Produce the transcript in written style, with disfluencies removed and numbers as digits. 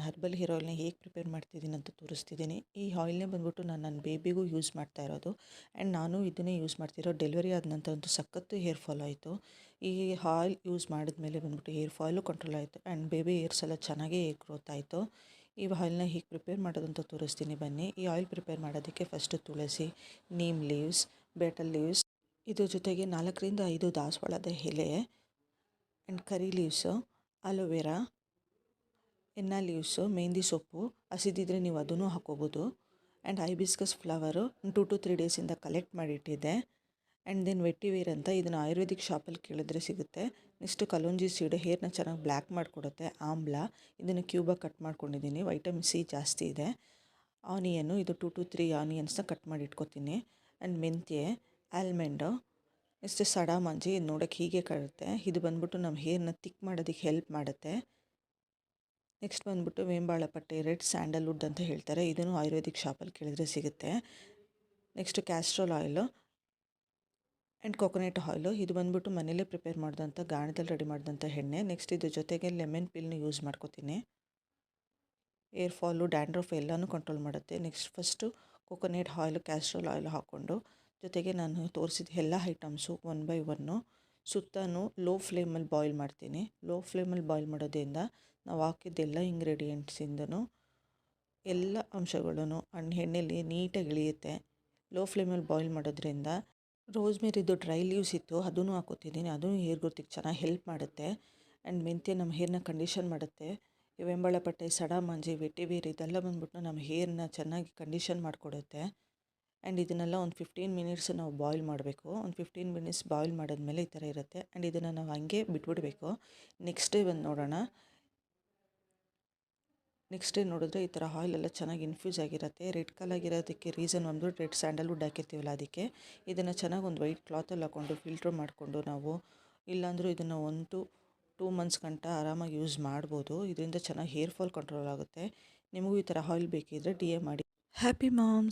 Herbal hair ಆಯಿಲ್ನ ಹೇಗೆ prepare ಮಾಡ್ತಿದ್ದೀನಿ ಅಂತ ತೋರಿಸ್ತಿದ್ದೀನಿ. ಈ ಆಯಿಲ್ನೇ ಬಂದ್ಬಿಟ್ಟು ನಾನು ನನ್ನ ಬೇಬಿಗೂ ಯೂಸ್ ಮಾಡ್ತಾ ಇರೋದು. ಆ್ಯಂಡ್ ನಾನು ಇದನ್ನೇ ಯೂಸ್ ಮಾಡ್ತಿರೋ. ಡೆಲಿವರಿ ಆದ ನಂತರ ಅಂತೂ ಸಖತ್ತು ಹೇರ್ ಫಾಲ್ ಆಯಿತು. ಈ ಆಯಿಲ್ ಯೂಸ್ ಮಾಡಿದ್ಮೇಲೆ ಬಂದ್ಬಿಟ್ಟು ಹೇರ್ ಫಾಲು ಕಂಟ್ರೋಲ್ ಆಯಿತು ಆ್ಯಂಡ್ ಬೇಬಿ ಹೇರ್ಸ್ ಎಲ್ಲ ಚೆನ್ನಾಗೇ ಹೇರ್ ಗ್ರೋತ್ ಆಯಿತು. ಈ ಆಯಿಲ್ನ ಹೇಗೆ ಪ್ರಿಪೇರ್ ಮಾಡೋದು ಅಂತ ತೋರಿಸ್ತೀನಿ ಬನ್ನಿ. ಈ ಆಯಿಲ್ ಪ್ರಿಪೇರ್ ಮಾಡೋದಕ್ಕೆ ಫಸ್ಟು ತುಳಸಿ, ನೀಮ್ ಲೀವ್ಸ್, ಬೇಟಲ್ ಲೀವ್ಸ್, ಇದ್ರ ಜೊತೆಗೆ 4ರಿಂದ 5 ದಾಸವಾಳದ ಎಲೆ ಆ್ಯಂಡ್ ಕರಿ ಲೀವ್ಸು, ಅಲೋವೆರಾ, ಎನ್ನ ಲೀವ್ಸು, ಮೆಹಂದಿ ಸೊಪ್ಪು, ಹಸಿದಿದ್ರೆ ನೀವು ಅದನ್ನು ಹಾಕೋಬೋದು. ಆ್ಯಂಡ್ ಹೈಬಿಸ್ಕಸ್ ಫ್ಲವರು 2 to 3 ಡೇಸಿಂದ ಕಲೆಕ್ಟ್ ಮಾಡಿಟ್ಟಿದ್ದೆ. ಆ್ಯಂಡ್ ದೆನ್ ವೆಟ್ಟಿವೇರ್ ಅಂತ ಇದನ್ನು ಆಯುರ್ವೇದಿಕ್ ಶಾಪಲ್ಲಿ ಕೇಳಿದ್ರೆ ಸಿಗುತ್ತೆ. ನೆಕ್ಸ್ಟು ಕಲೋಂಜಿ ಸೀಡು ಹೇರ್ನ ಚೆನ್ನಾಗಿ ಬ್ಲ್ಯಾಕ್ ಮಾಡಿಕೊಡುತ್ತೆ. ಆಮ್ಲ ಇದನ್ನು ಕ್ಯೂಬಾಗಿ ಕಟ್ ಮಾಡ್ಕೊಂಡಿದ್ದೀನಿ. ವೈಟಮಿನ್ ಸಿ ಜಾಸ್ತಿ ಇದೆ. ಆನಿಯನ್ನು ಇದು 2 to 3 ಆನಿಯನ್ಸ್ನ ಕಟ್ ಮಾಡಿ ಇಟ್ಕೊತೀನಿ. ಆ್ಯಂಡ್ ಮೆಂತ್ಯೆ, ಆಲ್ಮೆಂಡು, ನೆಕ್ಸ್ಟ್ ಸಡಾಮಾಂಜಿ, ಇದು ನೋಡೋಕ್ಕೆ ಹೀಗೆ ಕಾಣುತ್ತೆ. ಇದು ಬಂದ್ಬಿಟ್ಟು ನಮ್ಮ ಹೇರ್ನ ತಿಕ್ ಮಾಡೋದಕ್ಕೆ ಹೆಲ್ಪ್ ಮಾಡುತ್ತೆ. ನೆಕ್ಸ್ಟ್ ಬಂದ್ಬಿಟ್ಟು ವೇಂಬಾಳಪಟ್ಟೆ, ರೆಡ್ ಸ್ಯಾಂಡಲ್ವುಡ್ ಅಂತ ಹೇಳ್ತಾರೆ. ಇದನ್ನು ಆಯುರ್ವೇದಿಕ್ ಶಾಪಲ್ಲಿ ಕೇಳಿದ್ರೆ ಸಿಗುತ್ತೆ. Next Castrol oil and coconut oil. ಇದು ಬಂದ್ಬಿಟ್ಟು ಮನೇಲೇ ಪ್ರಿಪೇರ್ ಮಾಡಿದಂಥ ಗಾಣದಲ್ಲಿ ರೆಡಿ ಮಾಡಿದಂಥ ಎಣ್ಣೆ. ನೆಕ್ಸ್ಟ್ ಇದ್ರ ಜೊತೆಗೆ ಲೆಮನ್ ಪಿಲ್ನ ಯೂಸ್ ಮಾಡ್ಕೋತೀನಿ. ಏರ್ ಫಾಲು, ಡ್ಯಾಂಡ್ರಫ್ ಎಲ್ಲನೂ ಕಂಟ್ರೋಲ್ ಮಾಡುತ್ತೆ. Next first coconut oil, Castrol oil ಹಾಕ್ಕೊಂಡು ಜೊತೆಗೆ ನಾನು ತೋರಿಸಿದ ಎಲ್ಲ ಐಟಮ್ಸು 1 by 1 ಸುತ್ತಲೂ ಲೋ ಫ್ಲೇಮಲ್ಲಿ ಬಾಯ್ಲ್ ಮಾಡ್ತೀನಿ. ಲೋ ಫ್ಲೇಮಲ್ಲಿ ಬಾಯ್ಲ್ ಮಾಡೋದ್ರಿಂದ ನಾವು ಹಾಕಿದ್ದೆಲ್ಲ ಇಂಗ್ರೀಡಿಯೆಂಟ್ಸಿಂದನೂ ಎಲ್ಲ ಅಂಶಗಳೂ ಎಣ್ಣೆಲಿ ನೀಟಾಗಿ ಇಳಿಯುತ್ತೆ. ಲೋ ಫ್ಲೇಮಲ್ಲಿ ಬಾಯ್ಲ್ ಮಾಡೋದ್ರಿಂದ ರೋಸ್ಮೇರಿದು ಡ್ರೈ ಲೀವ್ಸ್ ಇತ್ತು, ಅದನ್ನು ಹಾಕೋತಿದ್ದೀನಿ. ಅದನ್ನು ಹೇರ್ ಗ್ರೋತಿಗೆ ಚೆನ್ನಾಗಿ ಹೆಲ್ಪ್ ಮಾಡುತ್ತೆ. ಆ್ಯಂಡ್ ಮೆಂತ್ಯ ನಮ್ಮ ಹೇರ್ನ ಕಂಡೀಷನ್ ಮಾಡುತ್ತೆ. ವೆಂಬಾಳಪಟ್ಟೆ, ಸಡಾಮಾಂಜಿ, ವೆಟ್ಟಿವೇರ್ ಇದೆಲ್ಲ ಬಂದ್ಬಿಟ್ಟು ನಮ್ಮ ಹೇರ್ನ ಚೆನ್ನಾಗಿ ಕಂಡೀಷನ್ ಮಾಡಿಕೊಡುತ್ತೆ. ಆ್ಯಂಡ್ ಇದನ್ನೆಲ್ಲ ಒಂದು 15 ಮಿನಿಟ್ಸ್ ನಾವು ಬಾಯ್ಲ್ ಮಾಡಬೇಕು. ಒಂದು 15 ಮಿನಿಟ್ಸ್ ಬಾಯ್ಲ್ ಮಾಡಿದ್ಮೇಲೆ ಈ ಥರ ಇರುತ್ತೆ. ಆ್ಯಂಡ್ ಇದನ್ನು ನಾವು ಹಾಗೆ ಬಿಟ್ಬಿಡಬೇಕು. ನೆಕ್ಸ್ಟ್ ಡೇ ಬಂದು ನೋಡೋಣ. ನೆಕ್ಸ್ಟ್ ಡೇ ನೋಡಿದ್ರೆ ಈ ಥರ ಆಯಿಲೆಲ್ಲ ಚೆನ್ನಾಗಿ ಇನ್ಫ್ಯೂಸ್ ಆಗಿರುತ್ತೆ. ರೆಡ್ ಕಲರ್ ಆಗಿರೋದಕ್ಕೆ ರೀಸನ್ ಒಂದು ರೆಡ್ ಸ್ಯಾಂಡಲ್ವುಡ್ ಹಾಕಿರ್ತೀವಲ್ಲ ಅದಕ್ಕೆ. ಇದನ್ನು ಚೆನ್ನಾಗಿ ಒಂದು ವೈಟ್ ಕ್ಲಾತಲ್ಲಿ ಹಾಕ್ಕೊಂಡು ಫಿಲ್ಟ್ರ್ ಮಾಡಿಕೊಂಡು ನಾವು ಇಲ್ಲಾಂದರೂ ಇದನ್ನು 1 to 2 months ಗಂಟ ಆರಾಮಾಗಿ ಯೂಸ್ ಮಾಡ್ಬೋದು. ಇದರಿಂದ ಚೆನ್ನಾಗಿ ಹೇರ್ ಫಾಲ್ ಕಂಟ್ರೋಲ್ ಆಗುತ್ತೆ. ನಿಮಗೂ ಈ ಥರ ಆಯಿಲ್ ಬೇಕಿದ್ದರೆ DM ಮಾಡಿ. Happy moms.